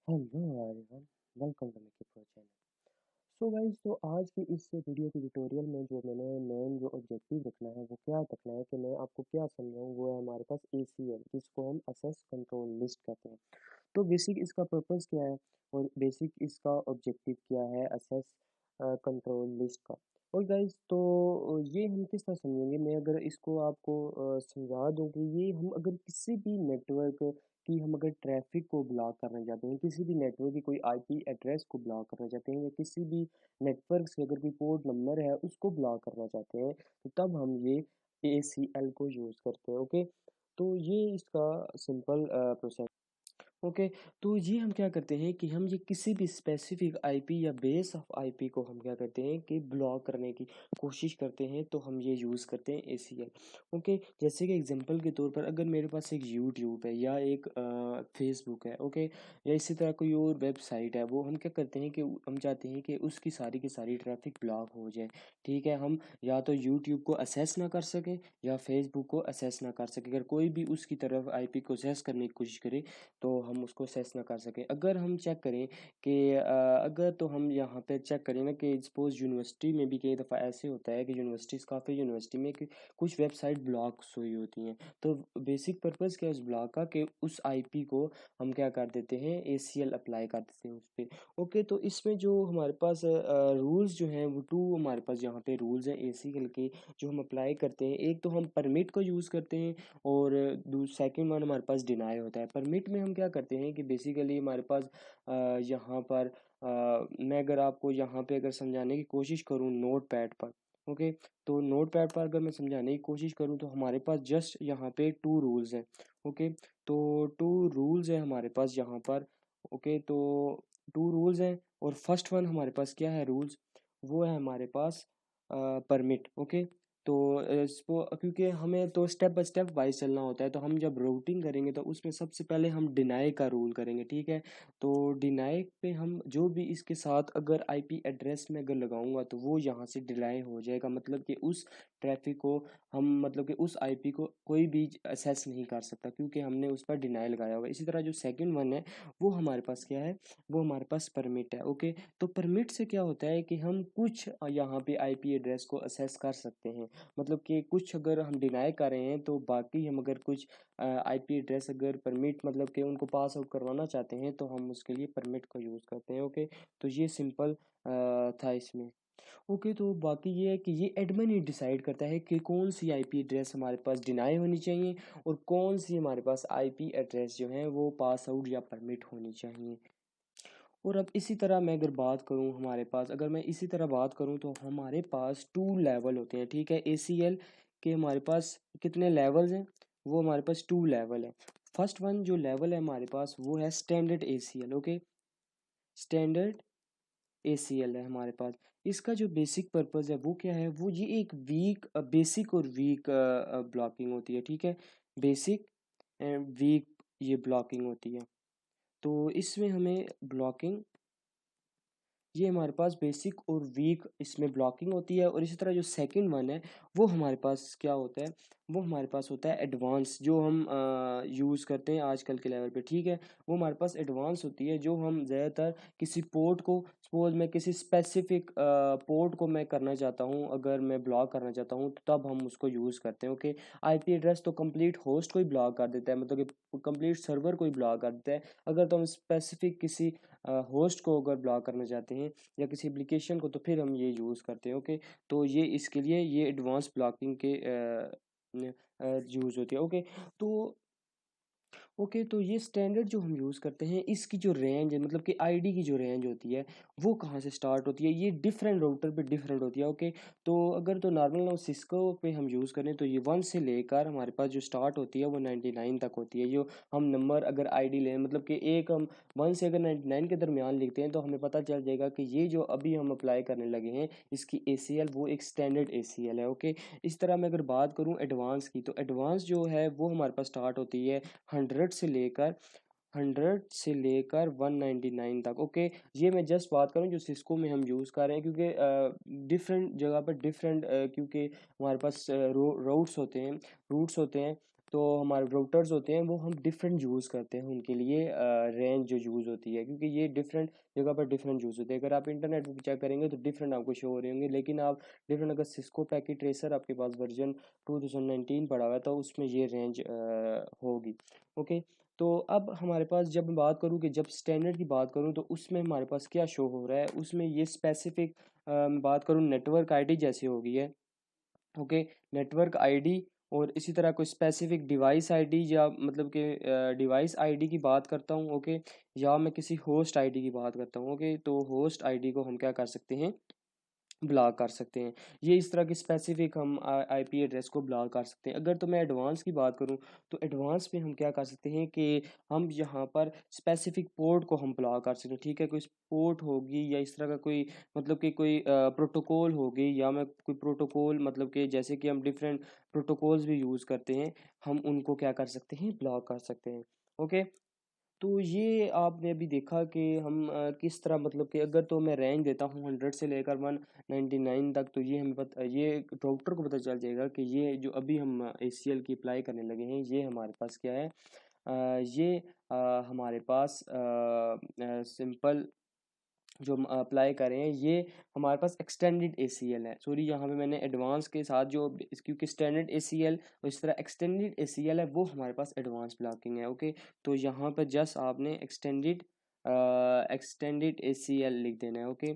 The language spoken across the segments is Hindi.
Hello everyone, welcome to Make Pro channel. So guys, तो आज की इस वीडियो के ट्यूटोरियल में जो मैंने मेन जो ऑब्जेक्टिव रखना है वो क्या रखना है कि मैं आपको क्या समझाऊं, वो है हमारे पास ACL, जिसको हम असेस कंट्रोल लिस्ट कहते हैं। तो बेसिक इसका पर्पस क्या है और बेसिक इसका ऑब्जेक्टिव क्या है असेस कंट्रोल लिस्ट का। और गाइस, तो ये हम किस तरह समझेंगे, मैं अगर इसको आपको समझा दूं कि ये हम अगर किसी भी नेटवर्क कि हम अगर ट्रैफिक को ब्लॉक करना चाहते हैं, किसी भी नेटवर्क की कोई आईपी एड्रेस को ब्लॉक करना चाहते हैं, या किसी भी नेटवर्क से अगर कोई पोर्ट नंबर है उसको ब्लॉक करना चाहते हैं, तो तब हम ये ACL को यूज़ करते हैं। ओके, तो ये इसका सिंपल प्रोसेस। ओके, तो ये हम क्या करते हैं कि हम ये किसी भी स्पेसिफिक आईपी या बेस ऑफ आईपी को हम क्या करते हैं कि ब्लॉक करने की कोशिश करते हैं, तो हम ये यूज़ करते हैं ACL। ओके, जैसे कि एग्जांपल के तौर पर अगर मेरे पास एक यूट्यूब है या एक फेसबुक है, ओके, या इसी तरह कोई और वेबसाइट है, वो हम क्या करते हैं कि हम चाहते हैं कि उसकी सारी की सारी ट्रैफिक ब्लॉक हो जाए। ठीक है, हम या तो यूट्यूब को असेस ना कर सकें या फेसबुक को असेस ना कर सकें। अगर कोई भी उसकी तरफ आईपी को असेस करने की कोशिश करे तो हम उसको सेस ना कर सकें। अगर हम चेक करें कि अगर तो हम यहाँ पे चेक करें ना कि सपोज़ यूनिवर्सिटी में भी कई दफ़ा ऐसे होता है कि यूनिवर्सिटीज़, काफ़ी यूनिवर्सिटी में कि कुछ वेबसाइट ब्लॉक्स हुई होती हैं। तो बेसिक पर्पज़ क्या है उस ब्लॉक का कि उस आईपी को हम क्या कर देते हैं, ACL अप्लाई कर देते हैं उस पे। ओके, तो इसमें जो हमारे पास रूल्स जो हैं वो 2 हमारे पास यहाँ पे रूल्स हैं ACL के, जो हम अप्लाई करते हैं। एक तो हम परमिट को यूज़ करते हैं और सेकंड वन हमारे पास डिनाई होता है। परमिट में हम क्या करते हैं कि बेसिकली हमारे पास यहाँ पर मैं अगर आपको यहाँ पे अगर समझाने की कोशिश करूँ नोट पैड पर, ओके, तो नोट पैड पर अगर मैं समझाने की कोशिश करूँ तो हमारे पास जस्ट यहाँ पे 2 रूल्स हैं। ओके, तो 2 रूल्स हैं हमारे पास यहाँ पर। ओके, तो 2 रूल्स हैं और फर्स्ट वन हमारे पास क्या है रूल्स, वो है हमारे पास परमिट। ओके, तो इसको क्योंकि हमें तो स्टेप बाय स्टेप वाइज चलना होता है, तो हम जब रूटिंग करेंगे तो उसमें सबसे पहले हम डिनाई का रूल करेंगे। ठीक है, तो डिनाई पे हम जो भी इसके साथ अगर आईपी एड्रेस में अगर लगाऊंगा तो वो यहाँ से डिनाई हो जाएगा, मतलब कि उस ट्रैफिक को हम, मतलब कि उस आईपी को कोई भी असेस नहीं कर सकता क्योंकि हमने उस पर डिनाई लगाया हुआ है। इसी तरह जो सेकंड वन है वो हमारे पास क्या है, वो हमारे पास परमिट है। ओके, तो परमिट से क्या होता है कि हम कुछ यहाँ पे आईपी एड्रेस को असेस कर सकते हैं, मतलब कि कुछ अगर हम डिनाई कर रहे हैं तो बाकी हम अगर कुछ आईपी एड्रेस अगर परमिट, मतलब कि उनको पास आउट करवाना चाहते हैं तो हम उसके लिए परमिट का यूज़ करते हैं। ओके, तो ये सिंपल था इसमें। ओके, तो बाकी ये है कि ये एडमिन ही डिसाइड करता है कि कौन सी आईपी एड्रेस हमारे पास डिनाई होनी चाहिए और कौन सी हमारे पास आईपी एड्रेस जो है वो पास आउट या परमिट होनी चाहिए। और अब इसी तरह मैं अगर बात करूँ हमारे पास, अगर मैं इसी तरह बात करूँ तो हमारे पास 2 लेवल होते हैं। ठीक है, ACL के हमारे पास कितने लेवल्स हैं, वो हमारे पास 2 लेवल है। फर्स्ट वन जो लेवल है हमारे पास वो है standard ACL। Okay, standard ACL है हमारे पास। इसका जो बेसिक पर्पज़ है वो क्या है, वो ये एक वीक बेसिक और वीक ब्लॉकिंग होती है। ठीक है, बेसिक एंड वीक ये ब्लॉकिंग होती है। तो इसमें हमें ब्लॉकिंग, ये हमारे पास बेसिक और वीक इसमें ब्लॉकिंग होती है। और इसी तरह जो सेकंड वन है वो हमारे पास क्या होता है, वो हमारे पास होता है एडवांस, जो हम यूज़ करते हैं आजकल के लेवल पे। ठीक है, वो हमारे पास एडवांस होती है, जो हम ज़्यादातर किसी पोर्ट को, सपोज मैं किसी स्पेसिफिक पोर्ट को मैं करना चाहता हूँ, अगर मैं ब्लॉक करना चाहता हूँ तो तब हम उसको यूज़ करते हैं। ओके, आईपी एड्रेस तो कंप्लीट होस्ट को ही ब्लॉक कर देता है, मतलब कि कंप्लीट सर्वर को ही ब्लॉक कर देता है। अगर तो हम स्पेसिफिक किसी होस्ट को अगर ब्लॉक करना चाहते हैं या किसी एप्लीकेशन को, तो फिर हम ये यूज़ करते हैं। ओके, तो ये इसके लिए ये एडवांस ब्लॉकिंग के यूज़ होती है। ओके, तो ओके, तो ये स्टैंडर्ड जो हम यूज़ करते हैं इसकी जो रेंज है, मतलब कि आईडी की जो रेंज होती है वो कहाँ से स्टार्ट होती है, ये डिफरेंट राउटर पे डिफरेंट होती है। ओके, तो अगर तो नॉर्मल हम सिस्को पे हम यूज़ करें तो ये 1 से लेकर हमारे पास जो स्टार्ट होती है वो 99 तक होती है। जो हम नंबर अगर आईडी लें, मतलब कि एक हम 1 से अगर 99 के दरमियान लिखते हैं तो हमें पता चल जाएगा कि ये जो अभी हम अप्लाई करने लगे हैं इसकी ACL वो एक स्टैंडर्ड ACL है। ओके, इस तरह मैं अगर बात करूँ एडवांस की, तो एडवांस जो है वो हमारे पास स्टार्ट होती है 100 से लेकर 199 तक। ओके, ये मैं जस्ट बात करूँ जो सिस्को में हम यूज़ कर रहे हैं, क्योंकि डिफरेंट जगह पर डिफरेंट, क्योंकि हमारे पास रूट्स होते हैं, रूट्स होते हैं, तो हमारे राउटर्स होते हैं वो हम डिफरेंट यूज़ करते हैं उनके लिए रेंज जो यूज़ होती है, क्योंकि ये डिफरेंट जगह पर डिफरेंट यूज़ होते हैं। अगर आप इंटरनेट पर चेक करेंगे तो डिफरेंट आपको शो हो रहे होंगे, लेकिन आप डिफरेंट अगर सिस्को पैकेट ट्रेसर आपके पास वर्जन 2019 पड़ा हुआ है तो उसमें ये रेंज होगी। ओके, तो अब हमारे पास जब मैं बात करूँ कि जब स्टैंडर्ड की बात करूँ तो उसमें हमारे पास क्या शो हो रहा है, उसमें ये स्पेसिफिक बात करूँ नेटवर्क आईडी जैसी हो गई है। ओके, नेटवर्क आईडी और इसी तरह कोई स्पेसिफिक डिवाइस आईडी या मतलब कि डिवाइस आईडी की बात करता हूँ। ओके, या मैं किसी होस्ट आईडी की बात करता हूँ। ओके, तो होस्ट आईडी को हम क्या कर सकते हैं, ब्लॉक कर सकते हैं। ये इस तरह की स्पेसिफिक हम आईपी एड्रेस को ब्लॉक कर सकते हैं। अगर तो मैं एडवांस की बात करूँ तो एडवांस में हम क्या कर सकते हैं कि हम यहाँ पर स्पेसिफिक पोर्ट को हम ब्लॉक कर सकते हैं। ठीक है, कोई पोर्ट होगी या इस तरह का कोई मतलब कि कोई प्रोटोकॉल होगी, या मैं कोई प्रोटोकॉल मतलब कि जैसे कि हम डिफरेंट प्रोटोकॉल्स भी यूज़ करते हैं, हम उनको क्या कर सकते हैं, ब्लॉक कर सकते हैं। ओके, तो ये आपने अभी देखा कि हम किस तरह मतलब कि अगर तो मैं रैंक देता हूँ 100 से लेकर 199 तक, तो ये हमें पता, ये डॉक्टर को पता चल जाएगा कि ये जो अभी हम ACL की अप्लाई करने लगे हैं ये हमारे पास क्या है। ये हमारे पास सिंपल जो हम अप्लाई कर रहे हैं ये हमारे पास एक्सटेंडेड ACL है। सॉरी, यहाँ पे मैंने एडवांस के साथ जो क्योंकि स्टैंडर्ड ACL और इस तरह एक्सटेंडेड ACL है वो हमारे पास एडवांस ब्लॉकिंग है। ओके, तो यहाँ पर जस्ट आपने एक्सटेंडेड ACL लिख देना है। ओके,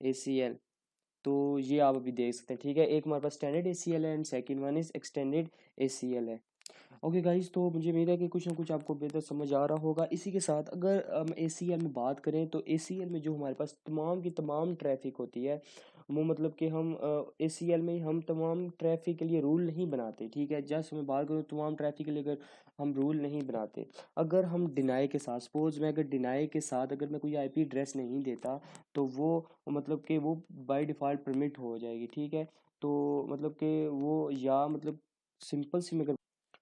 ACL, तो ये आप अभी देख सकते हैं। ठीक है, एक हमारे पास स्टैंडर्ड ACL है and second one is extended ACL है। ओके गाइस, तो मुझे उम्मीद है कि कुछ ना कुछ आपको बेहतर समझ आ रहा होगा। इसी के साथ अगर हम ACL में बात करें तो ACL में जो हमारे पास तमाम की तमाम ट्रैफिक होती है वो मतलब कि हम ACL में हम तमाम ट्रैफिक के लिए रूल नहीं बनाते। ठीक है, जस्ट मैं बात करूँ तमाम ट्रैफिक के लिए अगर हम रूल नहीं बनाते, अगर हम डिनाई के साथ, सपोज मैं अगर डिनाई के साथ अगर मैं कोई IP एड्रेस नहीं देता तो वो मतलब कि वो बाय डिफ़ॉल्ट परमिट हो जाएगी। ठीक है, तो मतलब कि वो या मतलब सिंपल सी मैं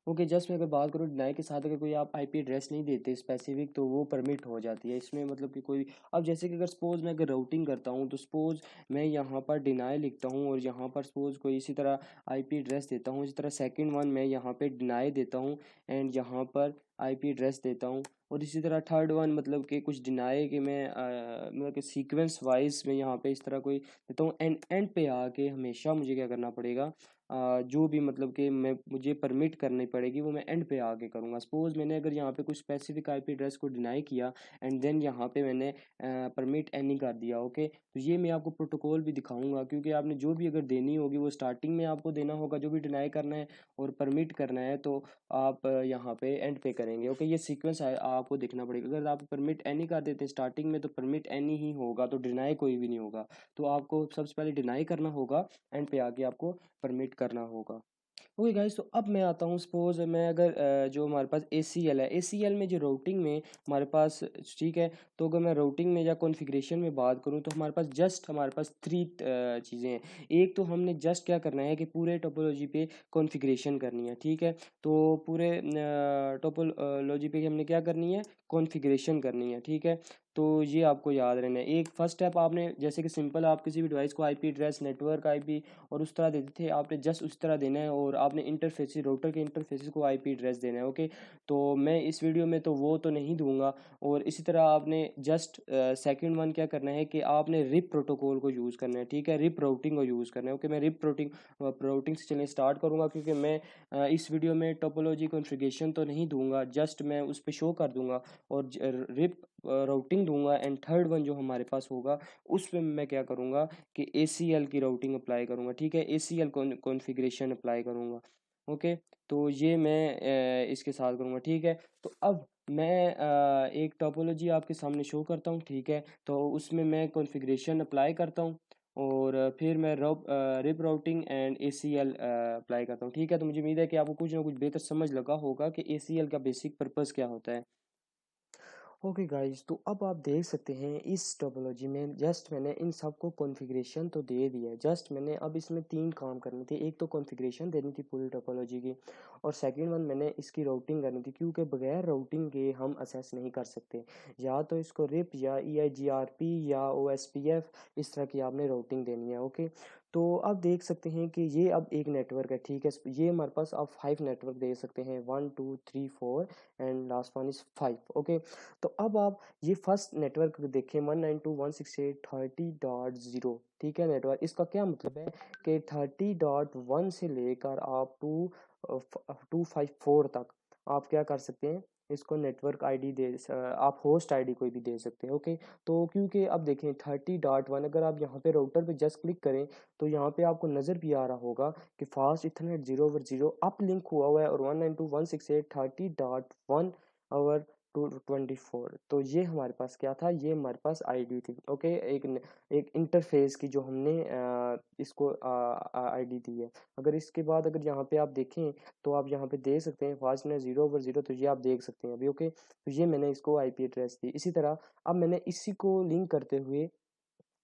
ओके, जस्ट मैं अगर बात करूँ डिनाई के साथ अगर कोई आप IP एड्रेस नहीं देते स्पेसिफिक तो वो परमिट हो जाती है इसमें मतलब कि कोई। अब जैसे कि अगर सपोज़ मैं अगर राउटिंग करता हूँ तो सपोज़ मैं यहाँ पर डिनाई लिखता हूँ और यहाँ पर सपोज़ कोई इसी तरह IP एड्रेस देता हूँ, इसी तरह सेकंड वन मैं यहाँ पे डिनाई देता हूँ एंड यहाँ पर IP एड्रेस देता हूँ, और इसी तरह थर्ड वन मतलब कि कुछ डिनाई कि मैं मतलब कि सीक्वेंस वाइज मैं यहाँ पे इस तरह कोई देता हूँ एंड एंड पे आके हमेशा मुझे क्या करना पड़ेगा, जो भी मतलब कि मैं मुझे परमिट करनी पड़ेगी वो मैं एंड पे आके करूँगा। सपोज़ मैंने अगर यहाँ पे कुछ स्पेसिफिक IP एड्रेस को डिनाई किया एंड देन यहाँ पे मैंने परमिट एनी कर दिया। ओके, तो ये मैं आपको प्रोटोकॉल भी दिखाऊंगा, क्योंकि आपने जो भी अगर देनी होगी वो स्टार्टिंग में आपको देना होगा जो भी डिनाई करना है, और परमिट करना है तो आप यहाँ पे एंड पे करेंगे। ओके, ये सीक्वेंस आपको देखना पड़ेगा। अगर आप परमिट एनी कर देते हैं स्टार्टिंग में तो परमिट एनी ही होगा, तो डिनाई कोई भी नहीं होगा। तो आपको सबसे पहले डिनाई करना होगा, एंड पे आके आपको परमिट करना होगा। ओके गाइस, तो अब मैं आता हूँ सपोज मैं अगर जो हमारे पास ACL है, ACL में जो राउटिंग में हमारे पास, ठीक है, तो अगर मैं राउटिंग में या कॉन्फ़िगरेशन में बात करूँ तो हमारे पास थ्री चीज़ें हैं। एक तो हमने जस्ट क्या करना है कि पूरे टोपोलॉजी पे कॉन्फ़िगरेशन करनी है। ठीक है, तो पूरे टोपोलॉजी पे हमने क्या करनी है, कॉन्फ़िगरेशन करनी है। ठीक है, तो ये आपको याद रहना है। एक फर्स्ट स्टेप आपने जैसे कि सिंपल आप किसी भी डिवाइस को IP एड्रेस, नेटवर्क IP और उस तरह देते थे, आपने जस्ट उस तरह देना है, और आपने इंटरफेसेस, राउटर के इंटरफेसेस को IP एड्रेस देना है। ओके, तो मैं इस वीडियो में तो वो तो नहीं दूंगा। और इसी तरह आपने जस्ट सेकंड वन क्या करना है कि आपने रिप प्रोटोकॉल को यूज़ करना है। ठीक है, रिप राउटिंग को यूज़ करना है। ओके, मैं रिप राउटिंग से चलिए स्टार्ट करूँगा, क्योंकि मैं इस वीडियो में टोपोलॉजी कॉन्फ़िगरेशन तो नहीं दूंगा, जस्ट मैं उस पर शो कर दूंगा और रिप राउटिंग दूंगा। एंड थर्ड वन जो हमारे पास होगा उसमें मैं क्या करूँगा कि ACL की राउटिंग अप्लाई करूँगा। ठीक है, ACL कॉन्फ़िगरेशन अप्लाई करूँगा। ओके, तो ये मैं इसके साथ करूँगा। ठीक है, तो अब मैं एक टोपोलॉजी आपके सामने शो करता हूँ। ठीक है, तो उसमें मैं कॉन्फ़िगरेशन अप्लाई करता हूँ और फिर मैं RIP routing and ACL apply करता हूँ। ठीक है, तो मुझे उम्मीद है कि आपको कुछ ना कुछ बेहतर समझ लगा होगा कि ACL का बेसिक पर्पज़ क्या होता है। ओके गाइस, तो अब आप देख सकते हैं इस टोपोलॉजी में जस्ट मैंने इन सब को कॉन्फ़िगरेशन तो दे दिया है। जस्ट मैंने अब इसमें तीन काम करने थे। एक तो कॉन्फ़िगरेशन देनी थी पूरी टोपोलॉजी की, और सेकंड वन मैंने इसकी राउटिंग करनी थी, क्योंकि बगैर राउटिंग के हम असेस नहीं कर सकते। या तो इसको रिप या EIGRP या OSPF इस तरह की आपने राउटिंग देनी है। ओके, तो आप देख सकते हैं कि ये अब एक नेटवर्क है, ठीक है। ये हमारे पास आप 5 नेटवर्क दे सकते हैं, 1 2 3 4 and last one is 5, okay. तो अब आप ये फर्स्ट नेटवर्क देखें 192.168.30.0, ठीक है नेटवर्क। इसका क्या मतलब है कि 30.1 से लेकर आप 254 तक आप क्या कर सकते हैं, इसको नेटवर्क आईडी आप होस्ट आईडी कोई भी दे सकते हैं, ओके। तो क्योंकि अब देखें 30.1, अगर आप यहाँ पे राउटर पे जस्ट क्लिक करें तो यहाँ पे आपको नज़र भी आ रहा होगा कि फास्ट इथरनेट 0/0 अप लिंक हुआ है और 192.168.30.1 और 224। तो ये हमारे पास क्या था, ये हमारे पास आईडी थी, ओके। एक इंटरफेस की जो हमने इसको आईडी दी है। अगर इसके बाद अगर यहाँ पे आप देखें तो आप यहाँ पे देख सकते हैं फास्टनेस 0/0, तो ये आप देख सकते हैं अभी, ओके। तो ये मैंने इसको आईपी एड्रेस दी। इसी तरह अब मैंने इसी को लिंक करते हुए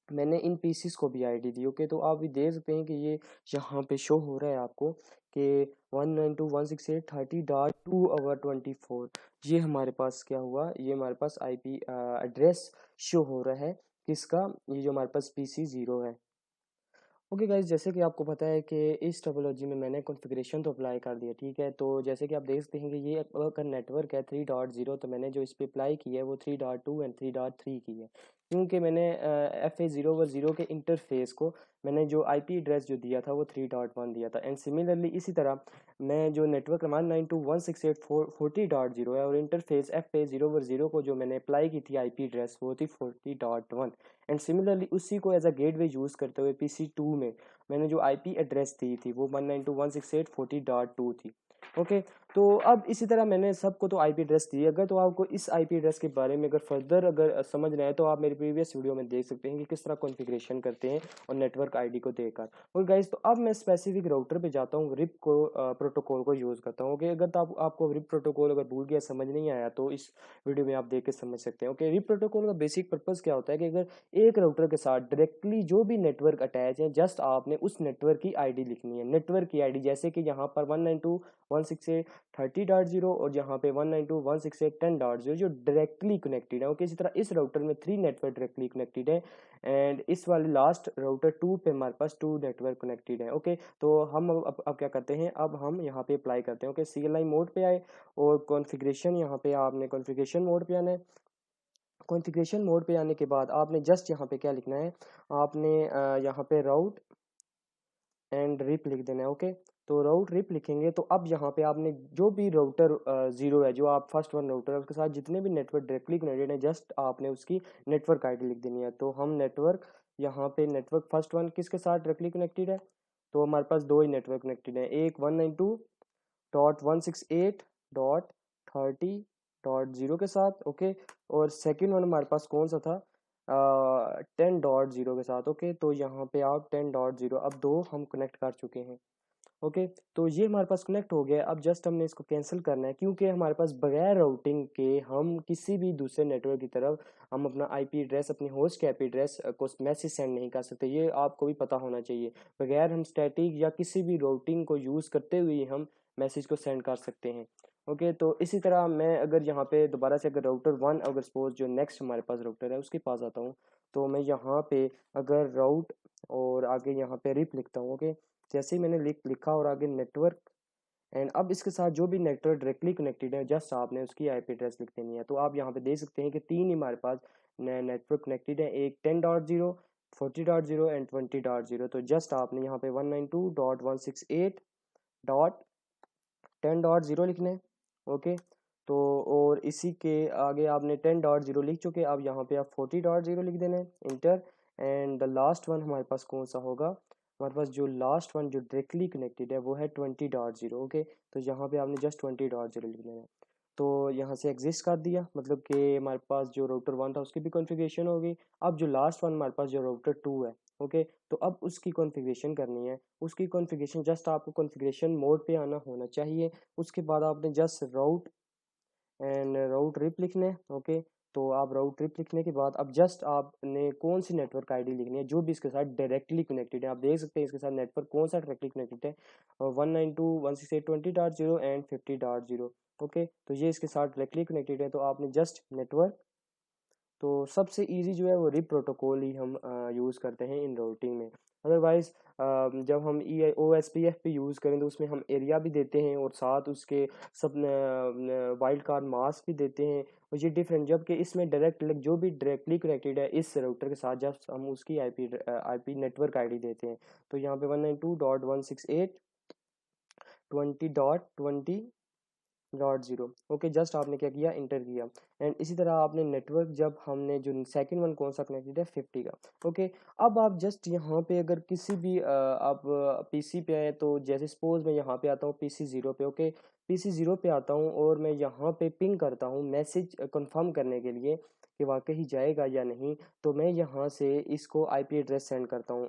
मैंने इन पीसीस को भी आईडी दी, ओके। तो आप भी देख सकते हैं कि ये यहाँ पे शो हो रहा है आपको कि 192.168.2/24 ये हमारे पास क्या हुआ, ये हमारे पास आईपी एड्रेस शो हो रहा है किसका, ये जो हमारे पास पीसी 0 है। ओके गाइस, जैसे कि आपको पता है कि इस टोपोलॉजी में मैंने कॉन्फ़िगरेशन तो अप्लाई कर दिया, ठीक है। तो जैसे कि आप देख सकते हैं कि ये अगर नेटवर्क है 3.0, तो मैंने जो इस पे अप्लाई की है वो 3.2 एंड 3.3 की है, क्योंकि मैंने एफ ए 0/0 के इंटरफेस को मैंने जो आईपी एड्रेस जो दिया था वो 3.1 दिया था। एंड सिमिलरली इसी तरह मैं जो नेटवर्क 192.168.40.0 है और इंटरफेस एफ ए 0/0 को जो मैंने अप्लाई की थी आईपी एड्रेस वो थी 40.1। एंड सिमिलरली उसी को एज अ गेटवे यूज़ करते हुए PC2 में मैंने जो आईपी एड्रेस दी थी वो 192.168.40.2 थी, ओके। तो अब इसी तरह मैंने सबको तो आईपी एड्रेस दी। अगर तो आपको इस आईपी एड्रेस के बारे में अगर फर्दर अगर समझना है तो आप मेरे प्रीवियस वीडियो में देख सकते हैं कि किस तरह कॉन्फ़िगरेशन करते हैं और नेटवर्क आईडी को देकर। और गाइस, तो अब मैं स्पेसिफिक राउटर पे जाता हूँ, रिप को प्रोटोकॉल को यूज़ करता हूँ, ओके। अगर तो आपको रिप प्रोटोकॉल अगर भूल गया, समझ नहीं आया, तो इस वीडियो में आप देख के समझ सकते हैं, ओके। रिप प्रोटोकॉल का बेसिक पर्पज़ क्या होता है कि अगर एक राउटर के साथ डायरेक्टली जो भी नेटवर्क अटैच है, जस्ट आपने उस नेटवर्क की आईडी लिखनी है, नेटवर्क की आईडी। जैसे कि यहाँ पर 192.168.30.0 और यहाँ पे 192.168.10.0 जो डायरेक्टली कनेक्टेड है, ओके। इसी तरह इस राउटर में 3 नेटवर्क डायरेक्टली कनेक्टेड है एंड इस वाले लास्ट राउटर 2 पे हमारे पास 2 नेटवर्क कनेक्टेड है, ओके। तो हम अब क्या करते हैं, अब हम यहाँ पे अप्लाई करते हैं, ओके। CLI मोड पे आए और कॉन्फ़िगरेशन, यहाँ पे आपने कॉन्फ़िगरेशन मोड पे आना है। कॉन्फ़िगरेशन मोड पे आने के बाद आपने जस्ट यहाँ पे क्या लिखना है, आपने यहाँ पे राउट एंड रिप लिख देना है, ओके। तो राउट रिप लिखेंगे तो अब यहाँ पे आपने जो भी राउटर 0 है, जो आप फर्स्ट वन राउटर है, उसके साथ जितने भी नेटवर्क डायरेक्टली कनेक्टेड है, जस्ट आपने उसकी नेटवर्क आईडी लिख देनी है। तो हम नेटवर्क यहाँ पे नेटवर्क फर्स्ट वन किसके साथ डायरेक्टली कनेक्टेड है, तो हमारे पास 2 ही नेटवर्क कनेक्टेड है, एक 192.168.30.0 के साथ, ओके। और सेकंड वन हमारे पास कौन सा था, 10.0 के साथ, ओके। तो यहाँ पे आप 10.0, अब दो हम कनेक्ट कर चुके हैं, ओके। तो ये हमारे पास कनेक्ट हो गया। अब जस्ट हमने इसको कैंसिल करना है, क्योंकि हमारे पास बगैर राउटिंग के हम किसी भी दूसरे नेटवर्क की तरफ हम अपना आईपी एड्रेस, अपने होस्ट के आईपी एड्रेस को मैसेज सेंड नहीं कर सकते। ये आपको भी पता होना चाहिए। बगैर हम स्टैटिक या किसी भी राउटिंग को यूज़ करते हुए हम मैसेज को सेंड कर सकते हैं, ओके। तो इसी तरह मैं अगर यहाँ पे दोबारा से अगर राउटर 1, अगर सपोज जो नेक्स्ट हमारे पास राउटर है उसके पास आता हूँ, तो मैं यहाँ पे अगर राउट और आगे यहाँ पे रिप लिखता हूँ, ओके। जैसे ही मैंने लिखा और आगे नेटवर्क एंड अब इसके साथ जो भी नेटवर्क डायरेक्टली कनेक्टेड है, जस्ट आपने उसकी आईपी एड्रेस लिख देनी है। तो आप यहाँ पे देख सकते हैं कि 3 ही हमारे पास नेटवर्क कनेक्टेड है, एक 10.0, 40.0 एंड 20.0। तो जस्ट आपने यहाँ पे 192.168.10.0 लिखना है, ओके। तो और इसी के आगे आपने 10.0 लिख चुके, अब यहाँ पे आप 40.0 लिख देना है, inter. And the last one हमारे पास कौन सा होगा, हमारे पास जो लास्ट वन जो डायरेक्टली कनेक्टेड है वो है 20.0, ओके। तो यहाँ पे आपने जस्ट 20.0 लिख देना है। तो यहाँ से एग्जिस्ट कर दिया, मतलब कि हमारे पास जो राउटर 1 था उसकी भी कॉन्फ़िगरेशन हो गई। अब जो लास्ट वन हमारे पास जो राउटर 2 है, ओके। तो अब उसकी कॉन्फ़िगरेशन करनी है। उसकी कॉन्फ़िगरेशन जस्ट आपको कॉन्फ़िगरेशन मोड पे आना होना चाहिए। उसके बाद आपने just route and route trip लिखना है, ओके। तो आप राउट ट्रिप लिखने के बाद अब जस्ट आपने कौन सी नेटवर्क आईडी लिखनी है जो भी इसके साथ डायरेक्टली कनेक्टेड है। आप देख सकते हैं इसके साथ नेटवर्क कौन सा डायरेक्टली कनेक्टेड है, 192.168.20.0 एंड 50.0, ओके। तो ये इसके साथ डायरेक्टली कनेक्टेड है। तो आपने जस्ट नेटवर्क तो सबसे इजी जो है वो रिप प्रोटोकॉल ही हम यूज़ करते हैं इन राउटिंग में। अदरवाइज़ जब हम ई ओ एस पी एफ पे यूज़ करें तो उसमें हम एरिया भी देते हैं और साथ उसके सब वाइल्ड कार्ड मास्क भी देते हैं, और ये डिफरेंट, जबकि इसमें डायरेक्ट जो भी डायरेक्टली कनेक्टेड है इस राउटर के साथ, जब हम उसकी आईपी नेटवर्क आईडी देते हैं, तो यहाँ पे 192.168.20.20.0। ओके, जस्ट आपने क्या किया, इंटर किया। एंड इसी तरह आपने नेटवर्क, जब हमने जो सेकंड वन कौन सा कनेक्टेड है, 50 का। ओके, अब आप जस्ट यहाँ पे अगर किसी भी आप पीसी पे आए, तो जैसे सपोज मैं यहाँ पे आता हूँ पीसी 0 पे। ओके, पीसी 0 पे आता हूँ और मैं यहाँ पे पिंग करता हूँ मैसेज कंफर्म करने के लिए कि वाकई जाएगा या नहीं। तो मैं यहाँ से इसको आईपी एड्रेस सेंड करता हूँ,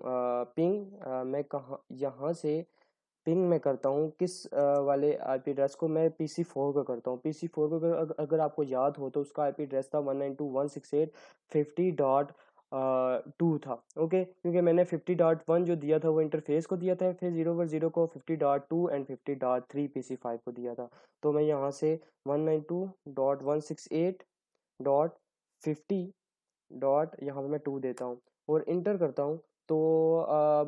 पिंग मैं कहाँ यहाँ से पिंग मैं करता हूँ किस वाले आईपी एड्रेस को, मैं पीसी 4 का करता हूँ। पीसी 4 को अगर आपको याद हो तो उसका आईपी एड्रेस था 192.168.50.2 था। ओके, क्योंकि मैंने 50.1 जो दिया था वो इंटरफेस को दिया था, फिर 0/0 को 50.2 एंड 50.3 पीसी 5 को दिया था। तो मैं यहाँ से 192.168.50 डॉट यहाँ पे मैं 2 देता हूँ और इंटर करता हूँ। तो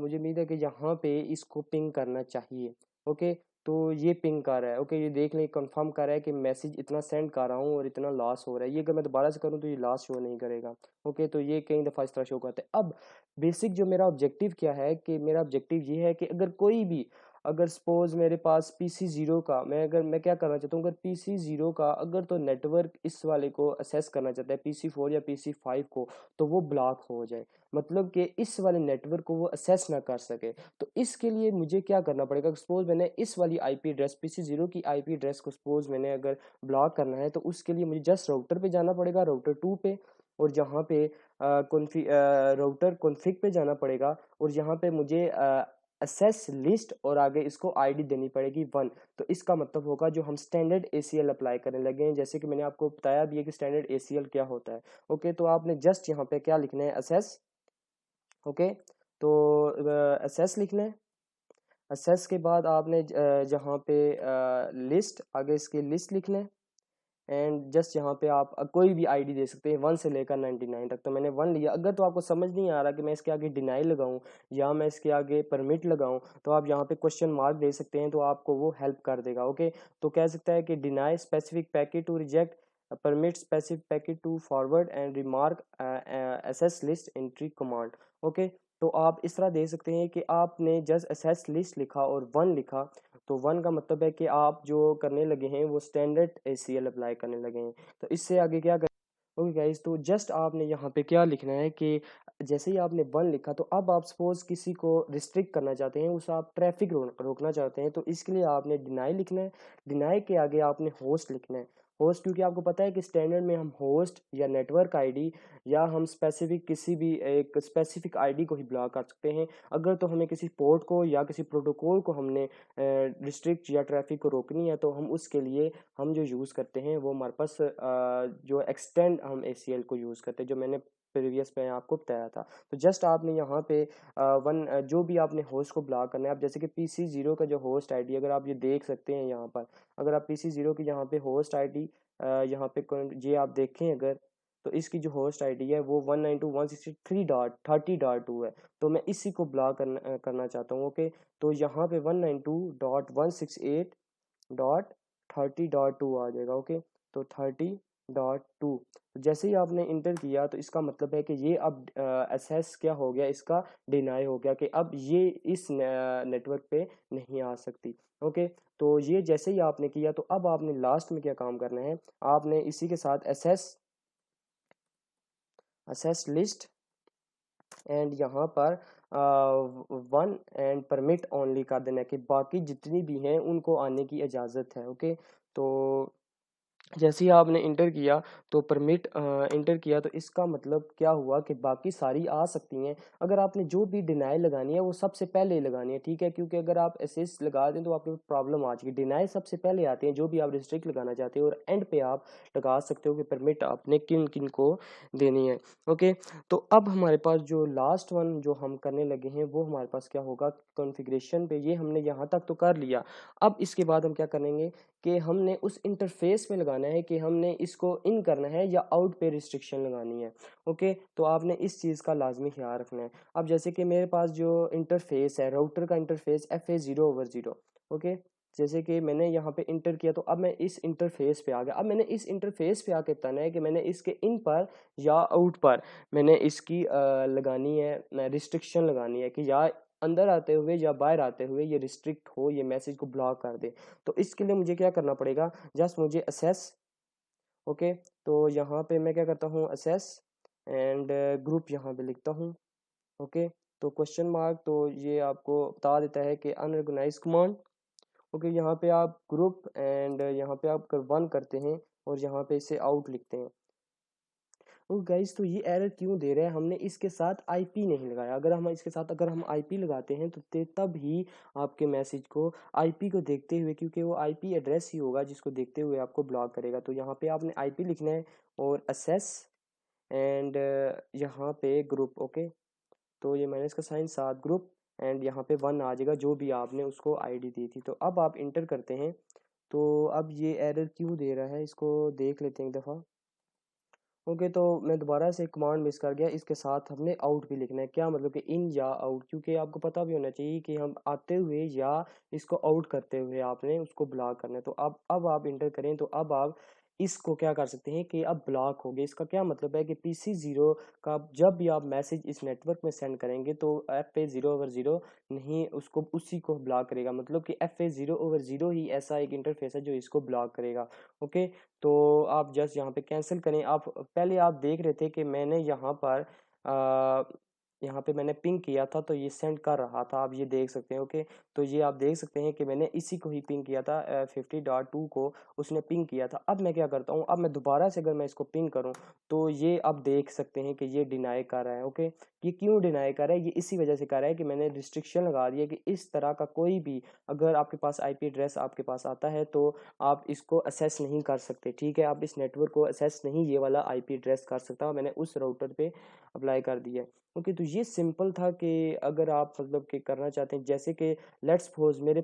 मुझे उम्मीद है कि यहाँ पे इसको पिंग करना चाहिए। ओके, तो ये पिंग कर रहा है। ओके, ये देख लें, कंफर्म कर रहा है कि मैसेज इतना सेंड कर रहा हूँ और इतना लॉस हो रहा है। ये अगर मैं दोबारा से करूँ तो ये लॉस शो नहीं करेगा। ओके, तो ये कई दफ़ा इस तरह शो करता है। अब बेसिक जो मेरा ऑब्जेक्टिव क्या है, कि मेरा ऑब्जेक्टिव ये है कि अगर कोई भी, अगर सपोज मेरे पास पीसी 0 का, मैं क्या करना चाहता हूँ, अगर पीसी 0 का अगर तो नेटवर्क इस वाले को असेस करना चाहता है पीसी 4 या पीसी 5 को, तो वो ब्लॉक हो जाए, मतलब कि इस वाले नेटवर्क को वो असेस ना कर सके। तो इसके लिए मुझे क्या करना पड़ेगा, सपोज मैंने इस वाली आईपी एड्रेस पीसी 0 की आईपी एड्रेस को सपोज मैंने अगर ब्लॉक करना है, तो उसके लिए मुझे जस्ट राउटर पे जाना पड़ेगा, राउटर 2 पे, और जहाँ पे राउटर कॉन्फ़िग पे जाना पड़ेगा, और यहाँ पे मुझे असेस लिस्ट और आगे इसको आईडी देनी पड़ेगी 1। तो इसका मतलब होगा जो हम स्टैंडर्ड एसीएल अप्लाई करने लगे हैं, जैसे कि मैंने आपको बताया भी है कि स्टैंडर्ड एसीएल क्या होता है। ओके, तो आपने जस्ट यहाँ पे क्या लिखना है, असेस। ओके, तो असेस लिखना है। असेस के बाद आपने जहाँ पे लिस्ट, आगे इसकी लिस्ट लिखना है। एंड जस्ट यहाँ पे आप कोई भी आईडी दे सकते हैं 1 से लेकर 99 तक। तो मैंने 1 लिया। अगर तो आपको समझ नहीं आ रहा कि मैं इसके आगे डिनाई लगाऊं या मैं इसके आगे परमिट लगाऊं, तो आप यहाँ पे क्वेश्चन मार्क दे सकते हैं, तो आपको वो हेल्प कर देगा। ओके, तो कह सकता है कि deny specific packet to reject, permit specific packet to forward and remark access list entry command. Okay, तो आप इस तरह दे सकते हैं कि आपने जस्ट एसएस लिस्ट लिखा और 1 लिखा, तो 1 का मतलब है कि आप जो करने लगे हैं वो स्टैंडर्ड एसीएल अप्लाई करने लगे हैं। तो इससे आगे क्या कर, ओके गाइज, तो जस्ट आपने यहाँ पे क्या लिखना है कि जैसे ही आपने 1 लिखा, तो अब आप सपोज किसी को रिस्ट्रिक्ट करना चाहते हैं, उस आप ट्रैफिक रोकना चाहते हैं, तो इसके लिए आपने डिनाई लिखना है। डिनाई के आगे आपने होस्ट लिखना है। होस्ट, क्योंकि आपको पता है कि स्टैंडर्ड में हम होस्ट या नेटवर्क आईडी या हम स्पेसिफिक किसी भी एक स्पेसिफिक आईडी को ही ब्लॉक कर सकते हैं। अगर तो हमें किसी पोर्ट को या किसी प्रोटोकॉल को हमने रिस्ट्रिक्ट या ट्रैफिक को रोकनी है, तो हम उसके लिए हम जो यूज़ करते हैं वो हमारे पास जो एक्सटेंड हम एसीएल को यूज़ करते हैं, जो मैंने प्रीवियस में आपको बताया था। तो जस्ट आपने यहाँ पे जो भी आपने होस्ट को ब्लॉक करना है, आप जैसे कि पीसी 0 का जो होस्ट आईडी, अगर आप ये देख सकते हैं यहाँ पर, अगर आप पीसी 0 की यहाँ पे होस्ट आईडी यहाँ पे ये आप देखें अगर, तो इसकी जो होस्ट आईडी है वो 192.163.30.2 है। तो मैं इसी को ब्लॉक करना चाहता हूँ। ओके, तो यहाँ पे 192.168.30.2 आ जाएगा। ओके, तो 30.2 जैसे ही आपने इंटर किया, तो इसका मतलब है कि ये अब एसेस क्या हो गया, इसका डिनाई हो गया कि अब ये इस नेटवर्क पे नहीं आ सकती। ओके, तो ये जैसे ही आपने किया, तो अब आपने लास्ट में क्या काम करना है, आपने इसी के साथ असेस लिस्ट एंड यहाँ पर 1 एंड परमिट ओनली कर देना है कि बाकी जितनी भी हैं उनको आने की इजाज़त है। ओके, तो जैसे ही आपने इंटर किया, तो परमिट इंटर किया, तो इसका मतलब क्या हुआ कि बाकी सारी आ सकती हैं। अगर आपने जो भी डिनाई लगानी है वो सबसे पहले ही लगानी है, ठीक है, क्योंकि अगर आप एसेस लगा दें तो आपको प्रॉब्लम आ जाएगी। डिनाई सबसे पहले आते हैं जो भी आप रिस्ट्रिक्ट लगाना चाहते हो, और एंड पे आप लगा सकते हो कि परमिट आपने किन किन को देनी है। ओके, तो अब हमारे पास जो लास्ट वन जो हम करने लगे हैं वो हमारे पास क्या होगा, कॉन्फ़िगरेशन पे। ये हमने यहाँ तक तो कर लिया। अब इसके बाद हम क्या करेंगे कि हमने उस इंटरफेस में लगाने बताना है कि हमने इसको इन करना है या आउट पे रिस्ट्रिक्शन लगानी है। ओके, तो आपने इस चीज़ का लाजमी ख्याल रखना है। अब जैसे कि मेरे पास जो इंटरफेस है, राउटर का इंटरफेस FA0/0। ओके, जैसे कि मैंने यहाँ पे इंटर किया, तो अब मैं इस इंटरफेस पे आ गया। अब मैंने इस इंटरफेस पे आके बताना है कि मैंने इसके इन पर या आउट पर मैंने इसकी लगानी है, रिस्ट्रिक्शन लगानी है कि या अंदर आते हुए या बाहर आते हुए ये रिस्ट्रिक्ट हो, ये मैसेज को ब्लॉक कर दे। तो इसके लिए मुझे क्या करना पड़ेगा, जस्ट मुझे असेस। ओके, तो यहाँ पे मैं क्या करता हूँ, असेस एंड ग्रुप यहाँ पे लिखता हूँ। ओके, तो क्वेश्चन मार्क, तो ये आपको बता देता है कि अनरिकॉग्नाइज कमांड। ओके, यहाँ पे आप ग्रुप एंड यहाँ पे आप 1 करते हैं और यहाँ पे इसे आउट लिखते हैं। ओ गाइस, तो ये एरर क्यों दे रहा है, हमने इसके साथ आईपी नहीं लगाया। अगर हम आईपी लगाते हैं तो तब ही आपके मैसेज को आईपी को देखते हुए, क्योंकि वो आईपी एड्रेस ही होगा जिसको देखते हुए आपको ब्लॉक करेगा। तो यहाँ पे आपने आईपी लिखना है और असेस एंड यहाँ पे ग्रुप। ओके, तो ये माइनस का साइन, 7 ग्रुप एंड यहाँ पे 1 आ जाएगा जो भी आपने उसको आईडी दी थी। तो अब आप इंटर करते हैं। तो अब ये एरर क्यों दे रहा है, इसको देख लेते हैं एक दफ़ा। ओके, तो मैं दोबारा से कमांड मिस कर गया, इसके साथ हमने आउट भी लिखना है। क्या मतलब कि इन या आउट, क्योंकि आपको पता भी होना चाहिए कि हम आते हुए या इसको आउट करते हुए आपने उसको ब्लॉक करना है। तो अब आप इंटर करें, तो अब आप इसको क्या कर सकते हैं कि अब ब्लॉक हो गया। इसका क्या मतलब है कि PC0 का जब भी आप मैसेज इस नेटवर्क में सेंड करेंगे तो FA0/0 नहीं उसको उसी को ब्लॉक करेगा। मतलब कि FA0/0 ही ऐसा एक इंटरफेस है जो इसको ब्लॉक करेगा। ओके, तो आप जस्ट यहाँ पे कैंसिल करें। आप पहले आप देख रहे थे कि मैंने यहाँ पे मैंने पिंग किया था तो ये सेंड कर रहा था, आप ये देख सकते हैं। ओके, तो ये आप देख सकते हैं कि मैंने इसी को ही पिंग किया था, 50.2 को उसने पिंग किया था। अब मैं क्या करता हूँ, अब मैं दोबारा से अगर मैं इसको पिंग करूँ तो ये आप देख सकते हैं कि ये डिनाई कर रहा है। ओके, ये क्यों डिनाई कर रहा है, ये इसी वजह से कर रहा है कि मैंने रिस्ट्रिक्शन लगा दिया कि इस तरह का कोई भी, अगर आपके पास आईपी एड्रेस आपके पास आता है तो आप इसको असेस नहीं कर सकते। ठीक है, आप इस नेटवर्क को असेस नहीं ये वाला आईपी एड्रेस कर सकता, मैंने उस राउटर पे अप्लाई कर दिया है। ओके, तो ये सिंपल था कि अगर आप मतलब कि करना चाहते हैं, जैसे कि लेट्स सपोज मेरे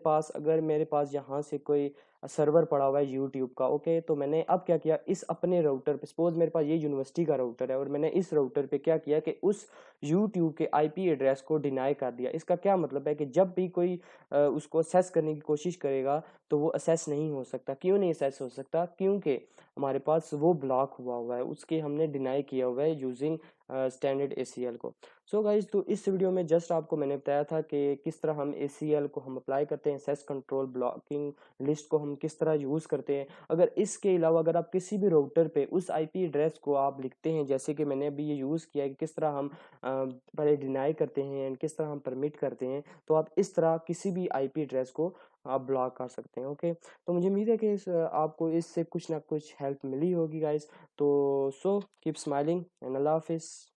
पास यहाँ से कोई सर्वर पड़ा हुआ है यूट्यूब का। ओके, तो मैंने अब क्या किया, इस अपने राउटर पे, सपोज मेरे पास ये यूनिवर्सिटी का राउटर है और मैंने इस राउटर पे क्या किया कि उस यूट्यूब के आईपी एड्रेस को डिनाई कर दिया। इसका क्या मतलब है कि जब भी कोई उसको असेस करने की कोशिश करेगा तो वो असेस नहीं हो सकता। क्यों नहीं असेस हो सकता, क्योंकि हमारे पास वो ब्लॉक हुआ है, उसके हमने डिनाई किया हुआ है यूजिंग स्टैंडर्ड ACL को। सो गाइज, तो इस वीडियो में जस्ट आपको मैंने बताया था कि किस तरह हम ACL को हम अप्लाई करते हैं, एक्सेस कंट्रोल ब्लॉकिंग लिस्ट को हम किस तरह यूज़ करते हैं। अगर इसके अलावा अगर आप किसी भी राउटर पे उस आईपी एड्रेस को आप लिखते हैं, जैसे कि मैंने अभी ये यूज़ किया है कि किस तरह हम पहले डिनाई करते हैं एंड किस तरह हम परमिट करते हैं, तो आप इस तरह किसी भी आईपी एड्रेस को आप ब्लॉक कर सकते हैं। ओके, तो मुझे उम्मीद है कि आपको इससे कुछ ना कुछ हेल्प मिली होगी गाइस। तो कीप स्माइलिंग एंड अल्लाह हाफिज़।